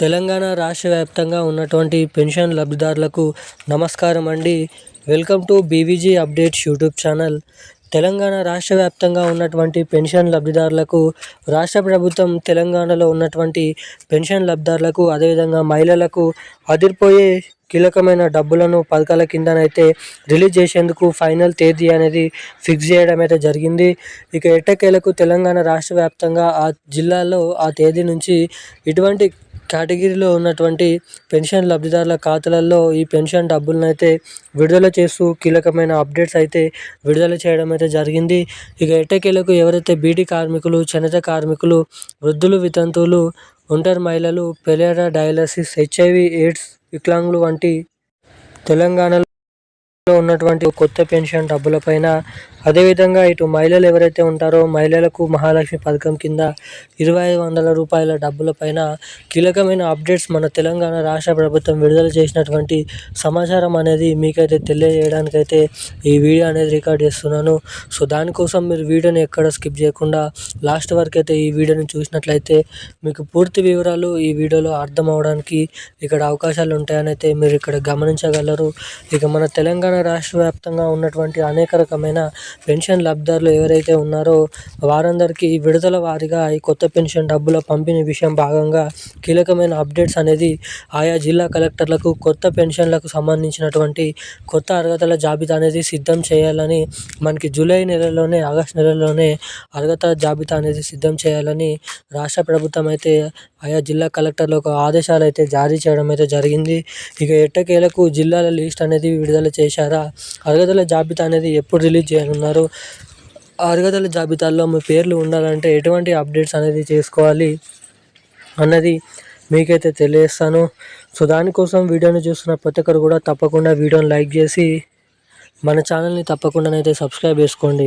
తెలంగాణ రాష్ట్ర వ్యాప్తంగా ఉన్నటువంటి పెన్షన్ లబ్ధిదారులకు నమస్కారం అండి. Welcome to BVG updates YouTube channel. Telangana రాష్ట్ర వ్యాప్తంగా ఉన్నటువంటి పెన్షన్ లబ్ధిదారులకు రాష్ట్ర ప్రభుత్వం తెలంగాణలో ఉన్నటువంటి పెన్షన్ లబ్ధిదారులకు అదేవిధంగా మహిళలకు అదిరిపోయే కీలకమైన డబ్బులను పథకాల కిందనైతే రిలీజ్ చేసేందుకు ఫైనల్ తేదీ అనేది ఫిక్స్ చేయడం అయితే జరిగింది. ఇక ఎట్టకేలకు తెలంగాణ రాష్ట్ర వ్యాప్తంగా ఆ జిల్లాలో ఆ తేదీ నుంచి ఇటువంటి కేటగిరీలో ఉన్నటువంటి పెన్షన్ లబ్ధిదారుల ఖాతాలలో ఈ పెన్షన్ డబ్బులను అయితే విడుదల చేస్తూ కీలకమైన అప్డేట్స్ అయితే విడుదల చేయడం అయితే జరిగింది. ఇక ఎట్టకేలకు ఎవరైతే బీడీ కార్మికులు, చేనేత కార్మికులు, వృద్ధులు, వితంతువులు, ఒంటరి మహిళలు, పెలేరా డయాలసిస్, హెచ్ఐవి ఎయిడ్స్ వికలాంగులు వంటి తెలంగాణలో ఉన్నటువంటి కొత్త పెన్షన్ డబ్బులపైన అదేవిధంగా ఇటు మహిళలు ఎవరైతే ఉంటారో మహిళలకు మహాలక్ష్మి పథకం కింద 2500 రూపాయల డబ్బులపైన కీలకమైన అప్డేట్స్ మన తెలంగాణ రాష్ట్ర ప్రభుత్వం విడుదల చేసినటువంటి సమాచారం అనేది మీకైతే తెలియజేయడానికైతే ఈ వీడియో అనేది రికార్డ్ చేస్తున్నాను. సో దానికోసం మీరు వీడియోని ఎక్కడ స్కిప్ చేయకుండా లాస్ట్ వరకు అయితే ఈ వీడియోని చూసినట్లయితే మీకు పూర్తి వివరాలు ఈ వీడియోలో అర్థం అవడానికి ఇక్కడ అవకాశాలు ఉంటాయని అయితే మీరు ఇక్కడ గమనించగలరు. ఇక మన తెలంగాణ రాష్ట్ర వ్యాప్తంగా ఉన్నటువంటి అనేక రకమైన పెన్షన్ లబ్ధిదారులు ఎవరైతే ఉన్నారో వారందరికీ విడుదల వారీగా ఈ కొత్త పెన్షన్ డబ్బుల పంపిణీ విషయం భాగంగా కీలకమైన అప్డేట్స్ అనేది ఆయా జిల్లా కలెక్టర్లకు కొత్త పెన్షన్లకు సంబంధించినటువంటి కొత్త అర్హతల జాబితా అనేది సిద్ధం చేయాలని, మనకి జూలై నెలలోనే ఆగస్టు నెలలోనే అర్హత జాబితా అనేది సిద్ధం చేయాలని రాష్ట్ర ప్రభుత్వం అయితే ఆయా జిల్లా కలెక్టర్లకు ఆదేశాలు అయితే జారీ చేయడం అయితే జరిగింది. ఇక ఎట్టకేలకు జిల్లాల లిస్ట్ అనేది విడుదల చేశారా, అర్హతల జాబితా అనేది ఎప్పుడు రిలీజ్ చేయనున్నారు, అర్హతల జాబితాలో మీ పేర్లు ఉండాలంటే ఎటువంటి అప్డేట్స్ అనేది చేసుకోవాలి అన్నది మీకైతే తెలియజేస్తాను. సో దానికోసం వీడియోని చూస్తున్న ప్రతి ఒక్కరు కూడా తప్పకుండా వీడియోని లైక్ చేసి మన ఛానల్ని తప్పకుండానైతే సబ్స్క్రైబ్ చేసుకోండి.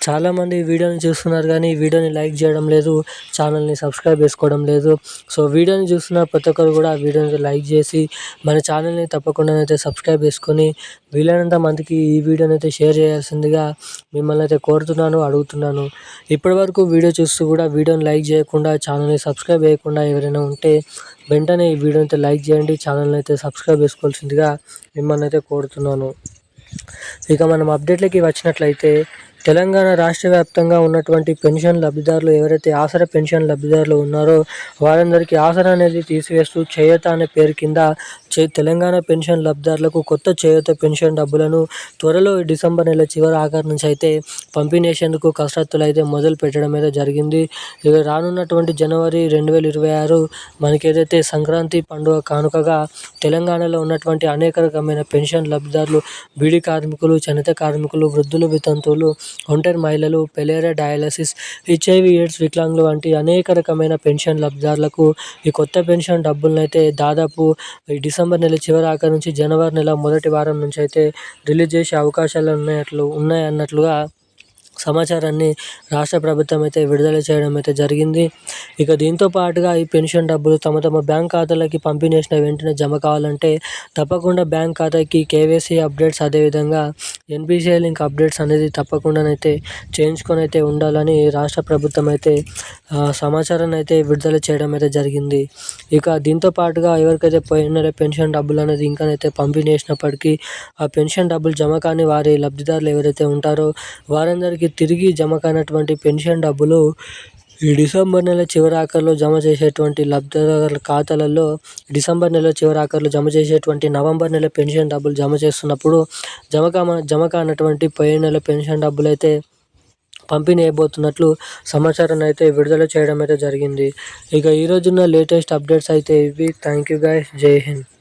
చాలామంది వీడియోని చూస్తున్నారు కానీ వీడియోని లైక్ చేయడం లేదు, ఛానల్ని సబ్స్క్రైబ్ చేసుకోవడం లేదు. సో వీడియోని చూస్తున్న ప్రతి ఒక్కరు కూడా వీడియోని లైక్ చేసి మన ఛానల్ని తప్పకుండానైతే సబ్స్క్రైబ్ చేసుకొని వీలైనంత మందికి ఈ వీడియోని అయితే షేర్ చేయాల్సిందిగా మిమ్మల్ని అయితే కోరుతున్నాను, అడుగుతున్నాను. ఇప్పటివరకు వీడియో చూస్తూ కూడా వీడియోని లైక్ చేయకుండా ఛానల్ని సబ్స్క్రైబ్ చేయకుండా ఎవరైనా ఉంటే వెంటనే ఈ వీడియోని అయితే లైక్ చేయండి, ఛానల్ని అయితే సబ్స్క్రైబ్ చేసుకోవాల్సిందిగా మిమ్మల్ని అయితే కోరుతున్నాను. ఇక మనం అప్డేట్లకి వచ్చినట్లయితే తెలంగాణ రాష్ట్ర వ్యాప్తంగా ఉన్నటువంటి పెన్షన్ లబ్ధిదారులు ఎవరైతే ఆసరా పెన్షన్ లబ్ధిదారులు ఉన్నారో వారందరికీ ఆసరా అనేది తీసివేస్తూ చేయూత అనే పేరు కింద తెలంగాణ పెన్షన్ లబ్ధిదారులకు కొత్త చేయూత పెన్షన్ డబ్బులను త్వరలో డిసెంబర్ నెల చివరి ఆఖరి నుంచి అయితే పంపిణీ చేసేందుకు కసరత్తులు అయితే మొదలు పెట్టడం అయితే జరిగింది. ఇక రానున్నటువంటి జనవరి 2026 మనకి ఏదైతే సంక్రాంతి పండుగ కానుకగా తెలంగాణలో ఉన్నటువంటి అనేక రకమైన పెన్షన్ లబ్ధిదారులు బీడీ కార్మికులు, చేనేత కార్మికులు, వృద్ధులు, వితంతువులు, ఒంటరి మహిళలు, పెలేరా డయాలసిస్, హెచ్ఐవి ఎయిడ్స్ వికలాంగులు వంటి అనేక రకమైన పెన్షన్ లబ్ధిదారులకు ఈ కొత్త పెన్షన్ డబ్బులను అయితే దాదాపు ఈ డిసెంబర్ నెల చివరి ఆఖరి నుంచి జనవరి నెల మొదటి వారం నుంచి అయితే రిలీజ్ చేసే అవకాశాలు ఉన్నాయన్నట్లుగా సమాచారాన్ని రాష్ట్ర ప్రభుత్వం అయితే విడుదల చేయడం అయితే జరిగింది. ఇక దీంతో పాటుగా ఈ పెన్షన్ డబ్బులు తమ తమ బ్యాంక్ ఖాతాలకి పంపిణీ చేసిన వెంటనే జమ కావాలంటే తప్పకుండా బ్యాంక్ ఖాతాకి కేవైసీ అప్డేట్స్ అదేవిధంగా ఎన్పిసిఐ లింక్ అప్డేట్స్ అనేది తప్పకుండానైతే చేయించుకొని అయితే ఉండాలని రాష్ట్ర ప్రభుత్వం అయితే సమాచారాన్ని అయితే విడుదల చేయడం అయితే జరిగింది. ఇక దీంతో పాటుగా ఎవరికైతే పోయిన నెల పెన్షన్ డబ్బులు అనేది ఇంకానైతే పంపిణీ చేసినప్పటికీ ఆ పెన్షన్ డబ్బులు జమ కాని వారి లబ్ధిదారులు ఎవరైతే ఉంటారో వారందరికీ తిరిగి జమ కానటువంటి పెన్షన్ డబ్బులు ఈ డిసెంబర్ నెల చివరి ఆఖరిలో జమ చేసేటువంటి లబ్ధిదారుల ఖాతాలలో డిసెంబర్ నెల చివరి ఆఖరిలో జమ చేసేటువంటి నవంబర్ నెల పెన్షన్ డబ్బులు జమ చేస్తున్నప్పుడు జమ కానటువంటి పోయిన నెల పెన్షన్ డబ్బులు అయితే పంపిణీ అయిపోతున్నట్లు సమాచారాన్ని అయితే విడుదల చేయడం అయితే జరిగింది. ఇక ఈరోజున్న లేటెస్ట్ అప్డేట్స్ అయితే ఇవి. Thank you guys. జై హింద్.